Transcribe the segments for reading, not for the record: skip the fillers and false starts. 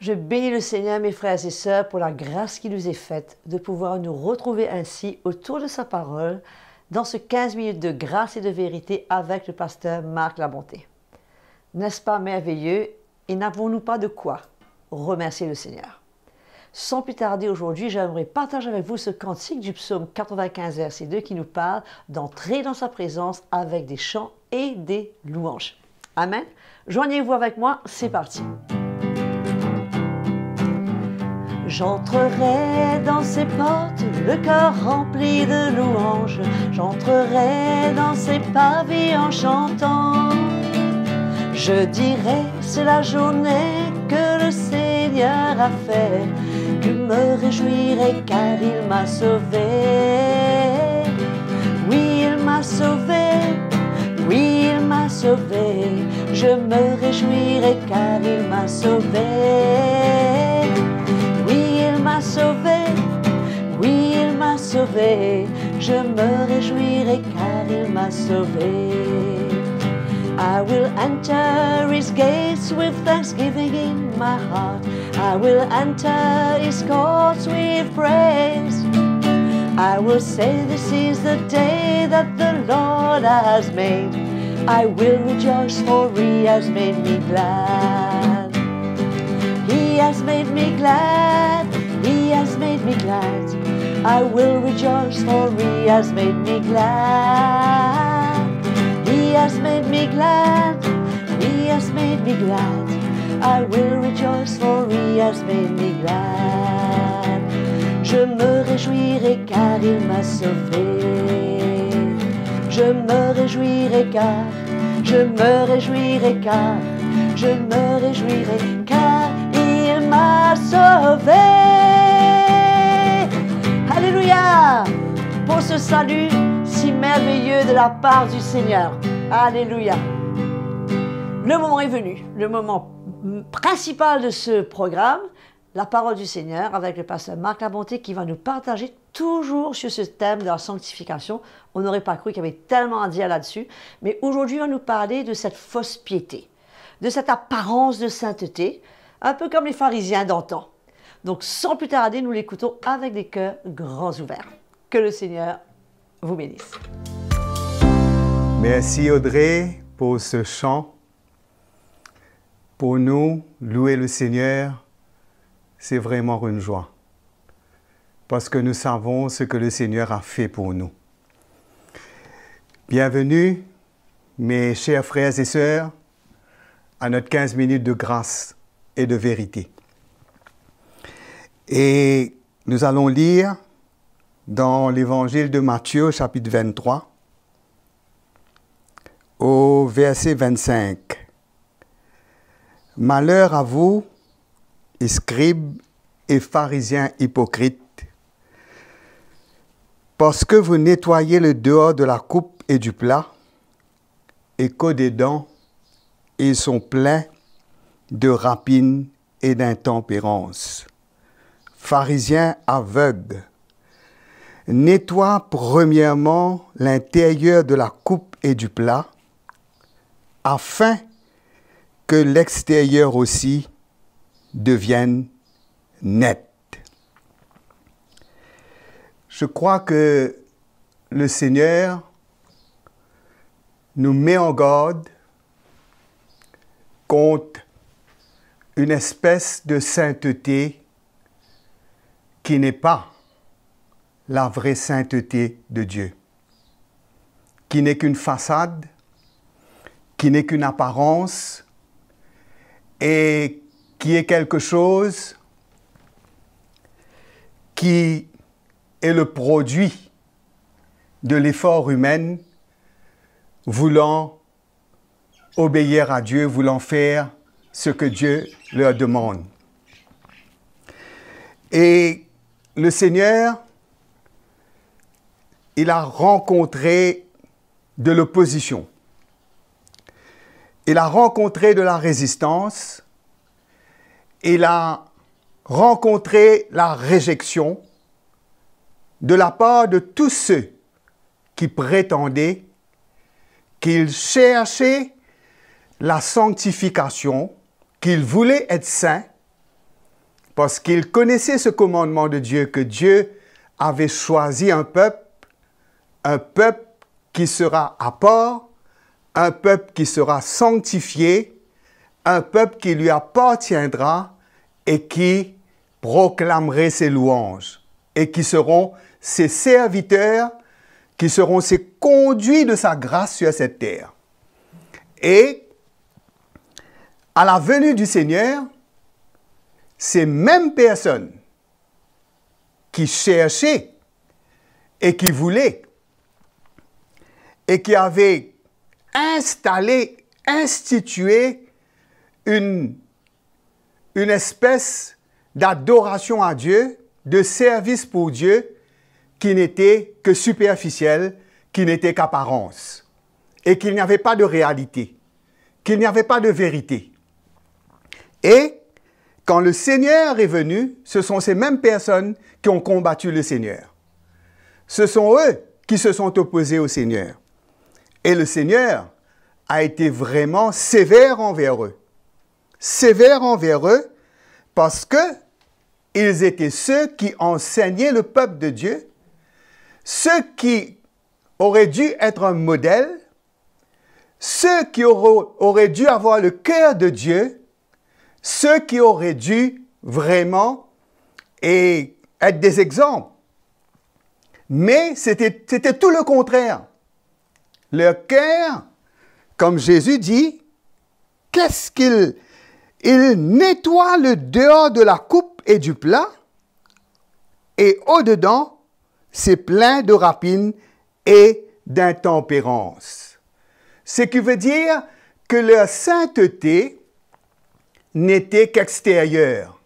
Je bénis le Seigneur, mes frères et sœurs, pour la grâce qui nous est faite de pouvoir nous retrouver ainsi autour de sa parole dans ce 15 minutes de grâce et de vérité avec le pasteur Marc Labonté. N'est-ce pas merveilleux? Et n'avons-nous pas de quoi remercier le Seigneur? Sans plus tarder aujourd'hui, j'aimerais partager avec vous ce cantique du psaume 95, verset 2 qui nous parle d'entrer dans sa présence avec des chants et des louanges. Amen. Joignez-vous avec moi, c'est parti. J'entrerai dans ses portes, le cœur rempli de louanges. J'entrerai dans ses pavés en chantant. Je dirai, c'est la journée que le Seigneur a fait. Je me réjouirai car il m'a sauvé. Oui, il m'a sauvé. Oui, il m'a sauvé. Je me réjouirai car il m'a sauvé. Sauvé, oui il m'a sauvé, je me réjouirai car il m'a sauvé. I will enter his gates with thanksgiving in my heart. I will enter his courts with praise. I will say this is the day that the Lord has made. I will rejoice for he has made me glad. He has made me glad. He has made me glad. I will rejoice for he has made me glad. He has made me glad. He has made me glad. I will rejoice for he has made me glad. Je me réjouirai car il m'a sauvé. Je me réjouirai car, je me réjouirai car, je me réjouirai car il m'a sauvé. Alléluia! Pour ce salut si merveilleux de la part du Seigneur. Alléluia! Le moment est venu, le moment principal de ce programme, la parole du Seigneur avec le pasteur Marc Labonté qui va nous partager toujours sur ce thème de la sanctification. On n'aurait pas cru qu'il y avait tellement à dire là-dessus, mais aujourd'hui, il va nous parler de cette fausse piété, de cette apparence de sainteté, un peu comme les pharisiens d'antan. Donc, sans plus tarder, nous l'écoutons avec des cœurs grands ouverts. Que le Seigneur vous bénisse. Merci Audrey pour ce chant. Pour nous, louer le Seigneur, c'est vraiment une joie. Parce que nous savons ce que le Seigneur a fait pour nous. Bienvenue, mes chers frères et sœurs, à notre 15 minutes de grâce et de vérité. Et nous allons lire dans l'évangile de Matthieu, chapitre 23, au verset 25. « Malheur à vous, scribes et pharisiens hypocrites, parce que vous nettoyez le dehors de la coupe et du plat, et qu'au-dedans, ils sont pleins de rapines et d'intempérance. Pharisiens aveugles, nettoie premièrement l'intérieur de la coupe et du plat, afin que l'extérieur aussi devienne net. » Je crois que le Seigneur nous met en garde contre une espèce de sainteté qui n'est pas la vraie sainteté de Dieu, qui n'est qu'une façade, qui n'est qu'une apparence et qui est quelque chose qui est le produit de l'effort humain voulant obéir à Dieu, voulant faire ce que Dieu leur demande. Et le Seigneur, il a rencontré de l'opposition. Il a rencontré de la résistance. Il a rencontré la réjection de la part de tous ceux qui prétendaient qu'ils cherchaient la sanctification, qu'ils voulaient être saints, parce qu'ils connaissaient ce commandement de Dieu, que Dieu avait choisi un peuple qui sera à part, un peuple qui sera sanctifié, un peuple qui lui appartiendra et qui proclamerait ses louanges et qui seront ses serviteurs, qui seront ses conduits de sa grâce sur cette terre. Et à la venue du Seigneur, ces mêmes personnes qui cherchaient et qui voulaient et qui avaient institué une espèce d'adoration à Dieu, de service pour Dieu, qui n'était que superficiel, qui n'était qu'apparence, et qu'il n'y avait pas de réalité, qu'il n'y avait pas de vérité. Et quand le Seigneur est venu, ce sont ces mêmes personnes qui ont combattu le Seigneur. Ce sont eux qui se sont opposés au Seigneur. Et le Seigneur a été vraiment sévère envers eux. Sévère envers eux parce que ils étaient ceux qui enseignaient le peuple de Dieu, ceux qui auraient dû être un modèle, ceux qui auraient dû avoir le cœur de Dieu, ceux qui auraient dû vraiment être des exemples. Mais c'était tout le contraire. Leur cœur, comme Jésus dit, qu'est-ce qu'il nettoie le dehors de la coupe et du plat, et au-dedans, c'est plein de rapines et d'intempérance. Ce qui veut dire que leur sainteté n'était qu'extérieure,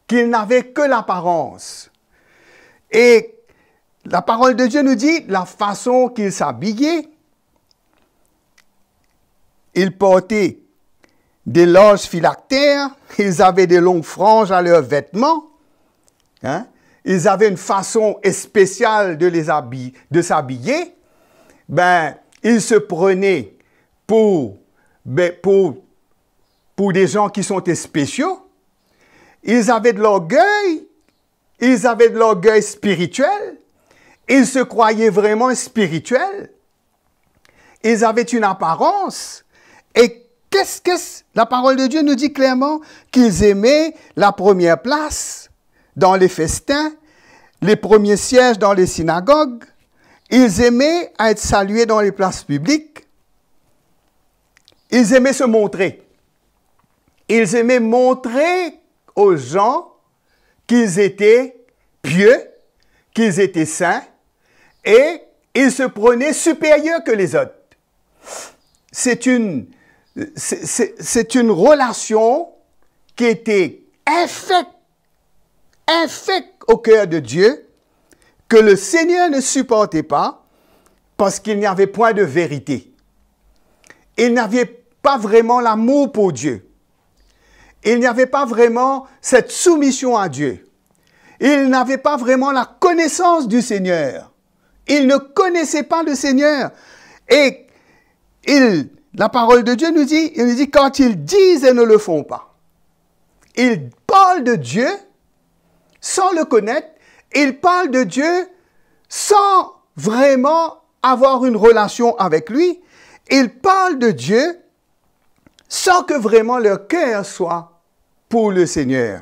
qu'ils n'avaient que l'apparence. Et la parole de Dieu nous dit la façon qu'ils s'habillaient. Ils portaient des larges phylactères, ils avaient des longues franges à leurs vêtements, hein? Ils avaient une façon spéciale de s'habiller. Ben, ils se prenaient pour des gens qui sont spéciaux. Ils avaient de l'orgueil spirituel. Ils se croyaient vraiment spirituels. Ils avaient une apparence. Et la parole de Dieu nous dit clairement qu'ils aimaient la première place dans les festins, les premiers sièges dans les synagogues. Ils aimaient être salués dans les places publiques. Ils aimaient se montrer. Ils aimaient montrer aux gens qu'ils étaient pieux, qu'ils étaient saints, et ils se prenaient supérieurs que les autres. C'est une relation qui était infecte au cœur de Dieu, que le Seigneur ne supportait pas parce qu'il n'y avait point de vérité. Il n'avait pas vraiment l'amour pour Dieu. Il n'y avait pas vraiment cette soumission à Dieu. Il n'avait pas vraiment la connaissance du Seigneur. Il ne connaissait pas le Seigneur. Et la parole de Dieu nous dit, quand ils disent et ne le font pas. Ils parlent de Dieu sans le connaître. Ils parlent de Dieu sans vraiment avoir une relation avec lui. Ils parlent de Dieu sans que vraiment leur cœur soit pour le Seigneur.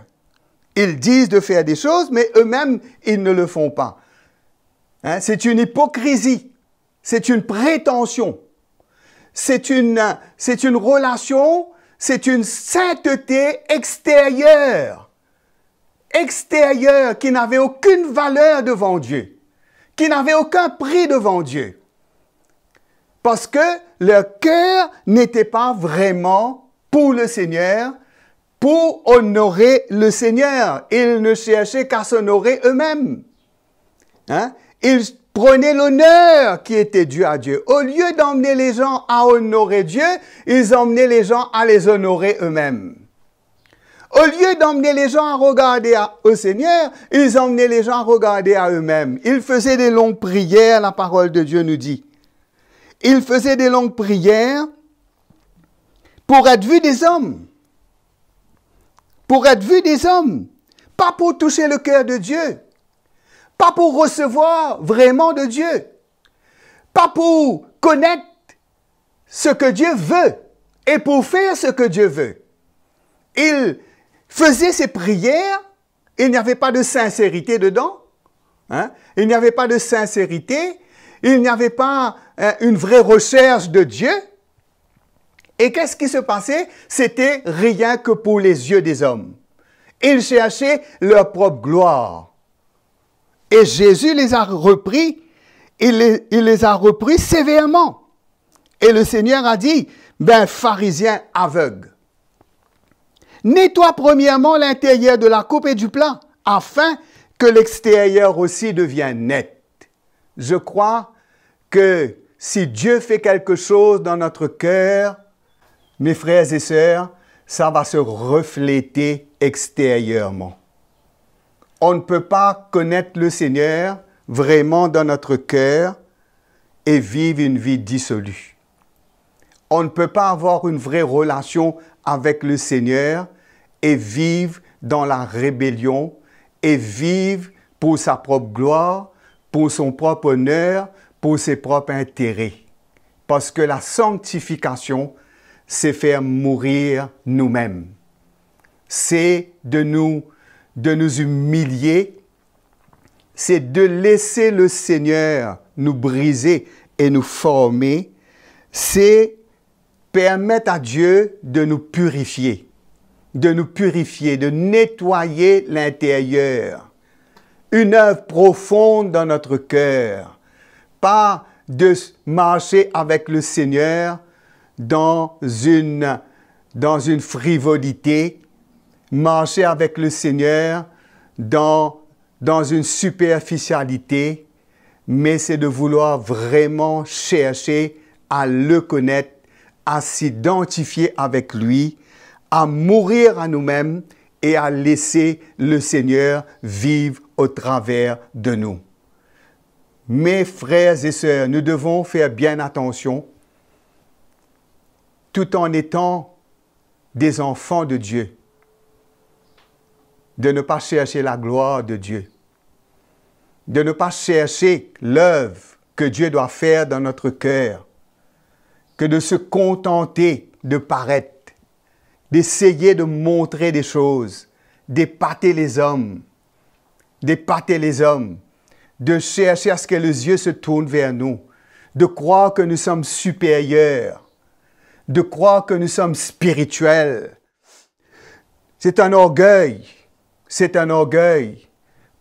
Ils disent de faire des choses, mais eux-mêmes, ils ne le font pas. Hein? C'est une hypocrisie. C'est une prétention. C'est une relation, c'est une sainteté extérieure. Extérieure, qui n'avait aucune valeur devant Dieu. Qui n'avait aucun prix devant Dieu. Parce que leur cœur n'était pas vraiment pour le Seigneur, pour honorer le Seigneur. Ils ne cherchaient qu'à s'honorer eux-mêmes. Hein? Ils prenaient l'honneur qui était dû à Dieu. Au lieu d'emmener les gens à honorer Dieu, ils emmenaient les gens à les honorer eux-mêmes. Au lieu d'emmener les gens à regarder au Seigneur, ils emmenaient les gens à regarder à eux-mêmes. Ils faisaient des longues prières, la parole de Dieu nous dit. Ils faisaient des longues prières pour être vus des hommes. Pour être vus des hommes. pas pour toucher le cœur de Dieu, pas pour recevoir vraiment de Dieu, pas pour connaître ce que Dieu veut et pour faire ce que Dieu veut. Il faisait ses prières, il n'y avait pas de sincérité dedans, hein? Il n'y avait pas de sincérité, il n'y avait pas une vraie recherche de Dieu. Et qu'est-ce qui se passait? C'était rien que pour les yeux des hommes. Ils cherchaient leur propre gloire. Et Jésus les a repris, il les a repris sévèrement. Et le Seigneur a dit, ben, pharisiens aveugles, nettoie premièrement l'intérieur de la coupe et du plat, afin que l'extérieur aussi devienne net. Je crois que si Dieu fait quelque chose dans notre cœur, mes frères et sœurs, ça va se refléter extérieurement. On ne peut pas connaître le Seigneur vraiment dans notre cœur et vivre une vie dissolue. On ne peut pas avoir une vraie relation avec le Seigneur et vivre dans la rébellion et vivre pour sa propre gloire, pour son propre honneur, pour ses propres intérêts. Parce que la sanctification, c'est faire mourir nous-mêmes. C'est de nous humilier, c'est de laisser le Seigneur nous briser et nous former, c'est permettre à Dieu de nous purifier, de nettoyer l'intérieur. Une œuvre profonde dans notre cœur, pas de marcher avec le Seigneur dans une frivolité, marcher avec le Seigneur dans une superficialité, mais c'est de vouloir vraiment chercher à le connaître, à s'identifier avec lui, à mourir à nous-mêmes et à laisser le Seigneur vivre au travers de nous. Mes frères et sœurs, nous devons faire bien attention, tout en étant des enfants de Dieu, de ne pas chercher la gloire de Dieu, de ne pas chercher l'œuvre que Dieu doit faire dans notre cœur, que de se contenter de paraître, d'essayer de montrer des choses, d'épater les hommes, de chercher à ce que les yeux se tournent vers nous, de croire que nous sommes supérieurs, de croire que nous sommes spirituels. C'est un orgueil,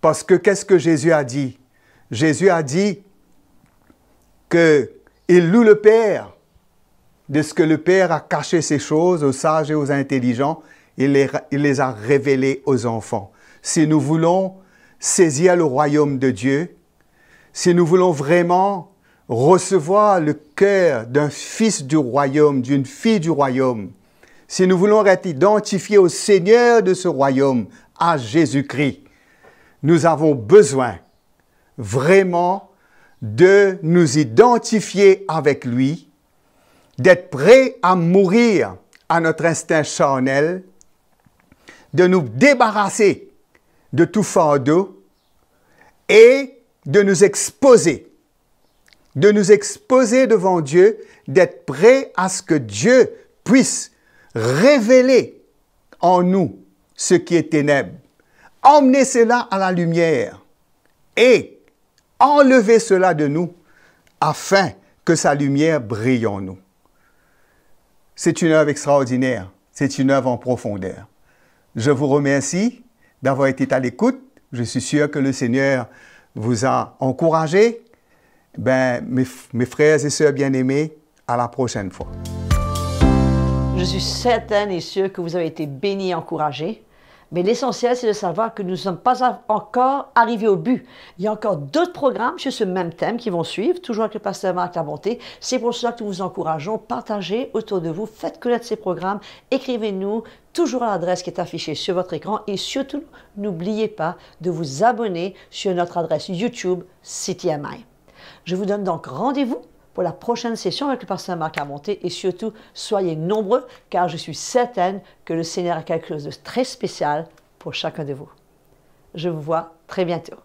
parce que qu'est-ce que Jésus a dit? Jésus a dit qu'il loue le Père, de ce que le Père a caché ces choses aux sages et aux intelligents, il les a révélées aux enfants. Si nous voulons saisir le royaume de Dieu, si nous voulons vraiment recevoir le cœur d'un fils du royaume, d'une fille du royaume, si nous voulons être identifiés au Seigneur de ce royaume, à Jésus-Christ, nous avons besoin vraiment de nous identifier avec lui, d'être prêts à mourir à notre instinct charnel, de nous débarrasser de tout fardeau et de nous exposer devant Dieu, d'être prêts à ce que Dieu puisse révéler en nous ce qui est ténèbres, emmener cela à la lumière et enlever cela de nous afin que sa lumière brille en nous. C'est une œuvre extraordinaire, c'est une œuvre en profondeur. Je vous remercie d'avoir été à l'écoute. Je suis sûr que le Seigneur vous a encouragé. Mes frères et sœurs bien-aimés, à la prochaine fois. Je suis certaine et sûre que vous avez été bénis et encouragés. Mais l'essentiel, c'est de savoir que nous ne sommes pas encore arrivés au but. Il y a encore d'autres programmes sur ce même thème qui vont suivre, toujours avec le pasteur Marc Labonté. C'est pour cela que nous vous encourageons, partagez autour de vous, faites connaître ces programmes, écrivez-nous toujours à l'adresse qui est affichée sur votre écran et surtout, n'oubliez pas de vous abonner sur notre adresse YouTube CTMI. Je vous donne donc rendez-vous pour la prochaine session avec le pasteur Marc Labonté et surtout, soyez nombreux car je suis certaine que le Seigneur a quelque chose de très spécial pour chacun de vous. Je vous vois très bientôt.